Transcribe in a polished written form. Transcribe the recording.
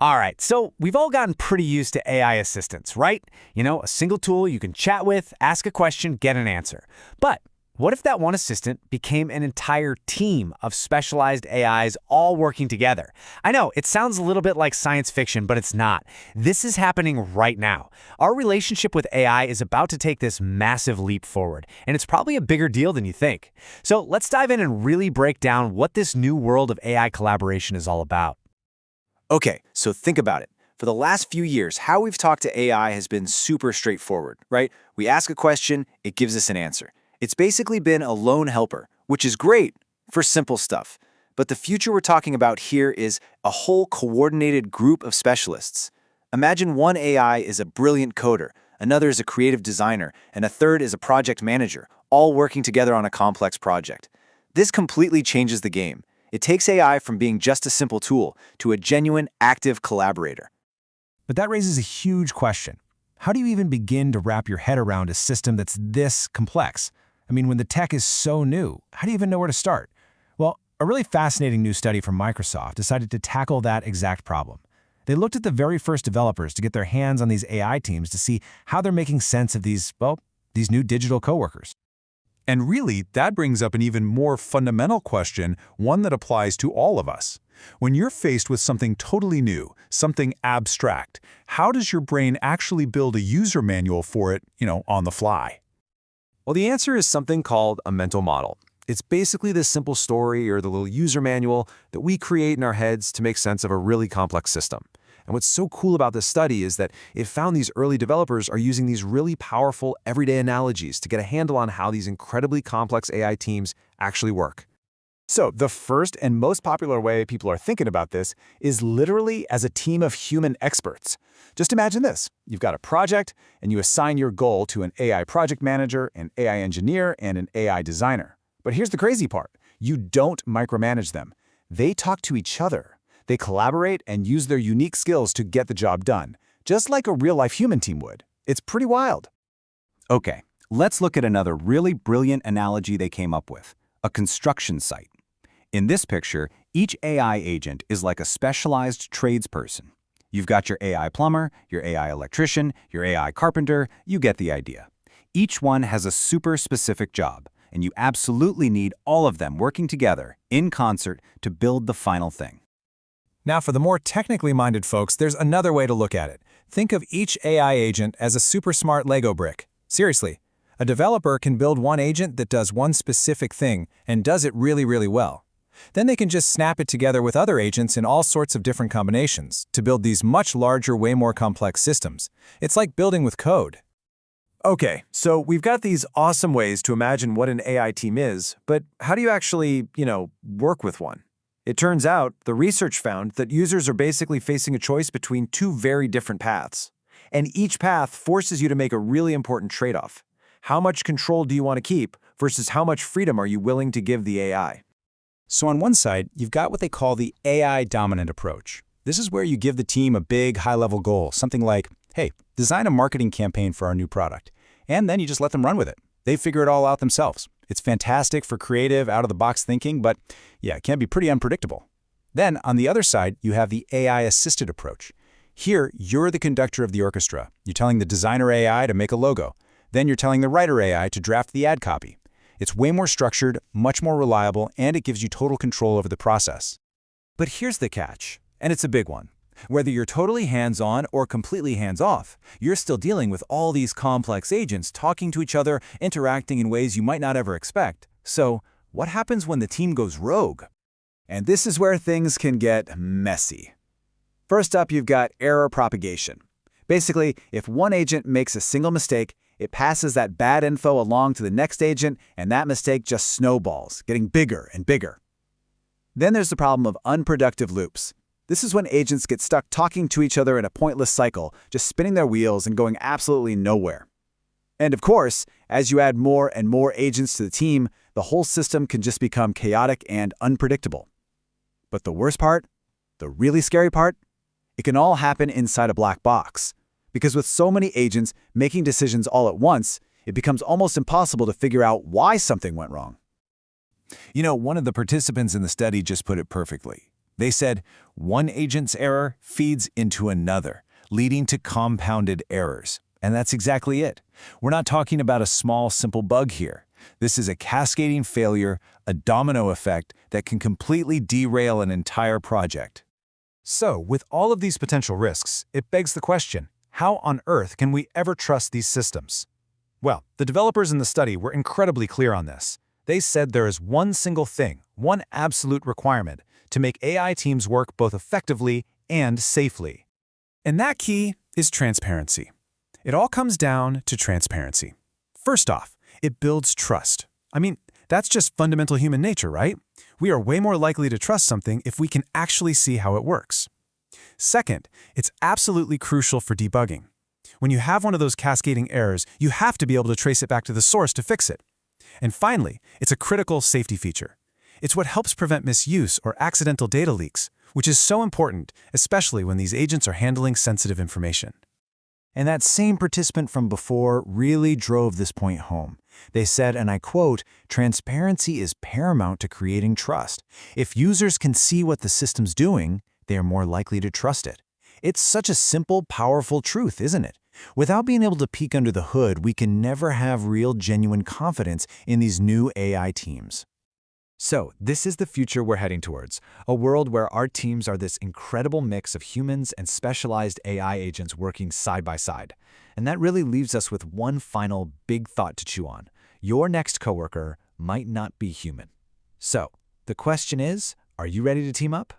All right, so we've all gotten pretty used to AI assistants, right? You know, a single tool you can chat with, ask a question, get an answer. But what if that one assistant became an entire team of specialized AIs all working together? I know, it sounds a little bit like science fiction, but it's not. This is happening right now. Our relationship with AI is about to take this massive leap forward, and it's probably a bigger deal than you think. So let's dive in and really break down what this new world of AI collaboration is all about. Okay, so think about it. For the last few years, how we've talked to AI has been super straightforward, right? We ask a question, it gives us an answer. It's basically been a lone helper, which is great for simple stuff. But the future we're talking about here is a whole coordinated group of specialists. Imagine one AI is a brilliant coder, another is a creative designer, and a third is a project manager, all working together on a complex project. This completely changes the game. It takes AI from being just a simple tool to a genuine, active collaborator. But that raises a huge question. How do you even begin to wrap your head around a system that's this complex? I mean, when the tech is so new, how do you even know where to start? Well, a really fascinating new study from Microsoft decided to tackle that exact problem. They looked at the very first developers to get their hands on these AI teams to see how they're making sense of these new digital coworkers. And really, that brings up an even more fundamental question, one that applies to all of us. When you're faced with something totally new, something abstract, how does your brain actually build a user manual for it, on the fly? Well, the answer is something called a mental model. It's basically the simple story or the little user manual that we create in our heads to make sense of a really complex system. And what's so cool about this study is that it found these early developers are using these really powerful everyday analogies to get a handle on how these incredibly complex AI teams actually work. So the first and most popular way people are thinking about this is literally as a team of human experts. Just imagine this. You've got a project, and you assign your goal to an AI project manager, an AI engineer, and an AI designer. But here's the crazy part. You don't micromanage them. They talk to each other. They collaborate and use their unique skills to get the job done, just like a real-life human team would. It's pretty wild. Okay, let's look at another really brilliant analogy they came up with, a construction site. In this picture, each AI agent is like a specialized tradesperson. You've got your AI plumber, your AI electrician, your AI carpenter, you get the idea. Each one has a super specific job, and you absolutely need all of them working together, in concert, to build the final thing. Now, for the more technically minded folks, there's another way to look at it. Think of each AI agent as a super smart Lego brick. Seriously, a developer can build one agent that does one specific thing and does it really, really well. Then they can just snap it together with other agents in all sorts of different combinations to build these much larger, way more complex systems. It's like building with code. Okay, so we've got these awesome ways to imagine what an AI team is, but how do you actually, work with one? It turns out the research found that users are basically facing a choice between two very different paths. And each path forces you to make a really important trade-off. How much control do you want to keep versus how much freedom are you willing to give the AI? So on one side, you've got what they call the AI dominant approach. This is where you give the team a big, high-level goal, something like, hey, design a marketing campaign for our new product. And then you just let them run with it. They figure it all out themselves. It's fantastic for creative, out-of-the-box thinking, but yeah, it can be pretty unpredictable. Then, on the other side, you have the AI-assisted approach. Here, you're the conductor of the orchestra. You're telling the designer AI to make a logo. Then you're telling the writer AI to draft the ad copy. It's way more structured, much more reliable, and it gives you total control over the process. But here's the catch, and it's a big one. Whether you're totally hands-on or completely hands-off, you're still dealing with all these complex agents talking to each other, interacting in ways you might not ever expect. So, what happens when the team goes rogue? And this is where things can get messy. First up, you've got error propagation. Basically, if one agent makes a single mistake, it passes that bad info along to the next agent, and that mistake just snowballs, getting bigger and bigger. Then there's the problem of unproductive loops. This is when agents get stuck talking to each other in a pointless cycle, just spinning their wheels and going absolutely nowhere. And of course, as you add more and more agents to the team, the whole system can just become chaotic and unpredictable. But the worst part, the really scary part, it can all happen inside a black box. Because with so many agents making decisions all at once, it becomes almost impossible to figure out why something went wrong. One of the participants in the study just put it perfectly. They said one agent's error feeds into another, leading to compounded errors. And that's exactly it. We're not talking about a small, simple bug here. This is a cascading failure, a domino effect that can completely derail an entire project. So, with all of these potential risks, it begs the question, how on earth can we ever trust these systems? Well, the developers in the study were incredibly clear on this. They said there is one single thing, one absolute requirement, to make AI teams work both effectively and safely. And that key is transparency. It all comes down to transparency. First off, it builds trust. I mean, that's just fundamental human nature, right? We are way more likely to trust something if we can actually see how it works. Second, it's absolutely crucial for debugging. When you have one of those cascading errors, you have to be able to trace it back to the source to fix it. And finally, it's a critical safety feature. It's what helps prevent misuse or accidental data leaks, which is so important, especially when these agents are handling sensitive information. And that same participant from before really drove this point home. They said, and I quote, "Transparency is paramount to creating trust. If users can see what the system's doing, they are more likely to trust it." It's such a simple, powerful truth, isn't it? Without being able to peek under the hood, we can never have real, genuine confidence in these new AI teams. So, this is the future we're heading towards, a world where our teams are this incredible mix of humans and specialized AI agents working side by side. And that really leaves us with one final big thought to chew on. Your next coworker might not be human. So, the question is, are you ready to team up?